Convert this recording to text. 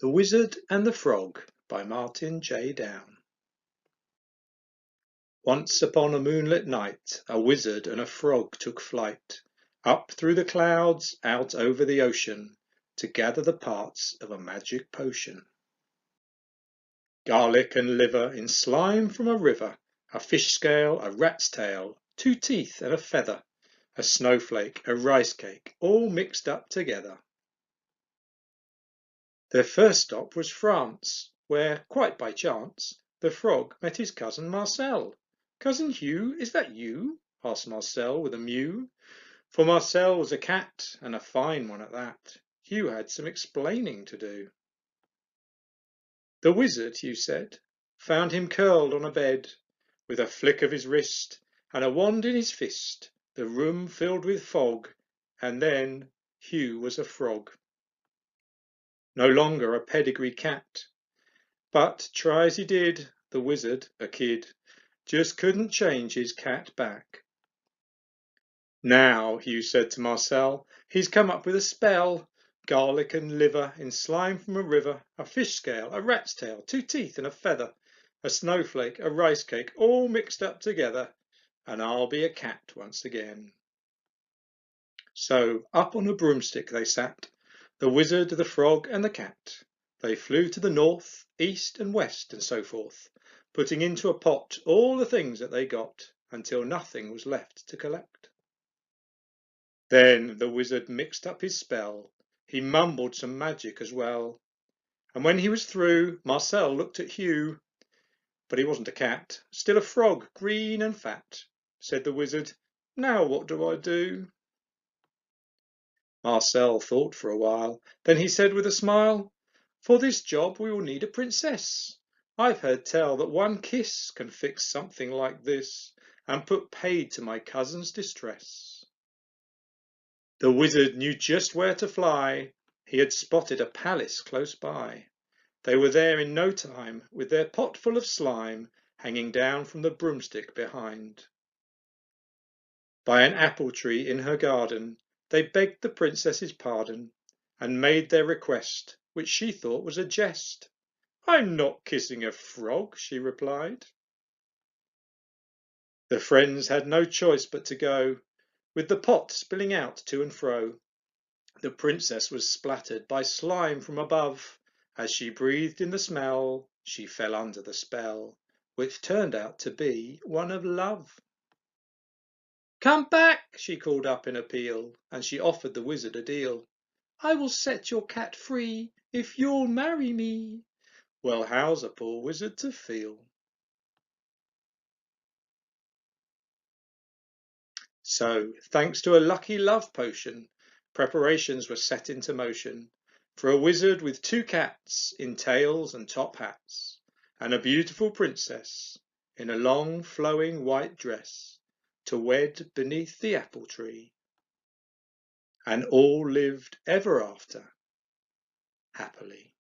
The Wizard and the Frog by Martin J. Down. Once upon a moonlit night, a wizard and a frog took flight, up through the clouds, out over the ocean, to gather the parts of a magic potion. Garlic and liver in slime from a river, a fish scale, a rat's tail, 2 teeth and a feather, a snowflake, a rice cake, all mixed up together. Their first stop was France, where, quite by chance, the frog met his cousin Marcel. "Cousin Hugh, is that you?" asked Marcel with a mew. For Marcel was a cat, and a fine one at that. Hugh had some explaining to do. "The wizard," Hugh said, "found him curled on a bed, with a flick of his wrist, and a wand in his fist, the room filled with fog, and then Hugh was a frog. No longer a pedigree cat. But, try as he did, the wizard, a kid, just couldn't change his cat back. Now, Hugh said to Marcel, he's come up with a spell. Garlic and liver in slime from a river, a fish scale, a rat's tail, 2 teeth and a feather, a snowflake, a rice cake, all mixed up together, and I'll be a cat once again." So up on a broomstick they sat, the wizard, the frog and the cat. They flew to the north, east and west and so forth, putting into a pot all the things that they got, until nothing was left to collect. Then the wizard mixed up his spell. He mumbled some magic as well. And when he was through, Marcel looked at Hugh. But he wasn't a cat, still a frog, green and fat. Said the wizard, "Now what do I do?" Marcel thought for a while. Then he said with a smile, "For this job we will need a princess. I've heard tell that one kiss can fix something like this, and put paid to my cousin's distress." The wizard knew just where to fly. He had spotted a palace close by. They were there in no time, with their pot full of slime hanging down from the broomstick behind. By an apple tree in her garden they begged the princess's pardon, and made their request, which she thought was a jest. "I'm not kissing a frog," she replied. The friends had no choice but to go, with the pot spilling out to and fro. The princess was splattered by slime from above. As she breathed in the smell, she fell under the spell, which turned out to be one of love. "Come back," she called up in appeal, and she offered the wizard a deal. "I will set your cat free, if you'll marry me." Well, how's a poor wizard to feel? So, thanks to a lucky love potion, preparations were set into motion for a wizard with 2 cats in tails and top hats, and a beautiful princess in a long flowing white dress, to wed beneath the apple tree. And all lived ever after, happily.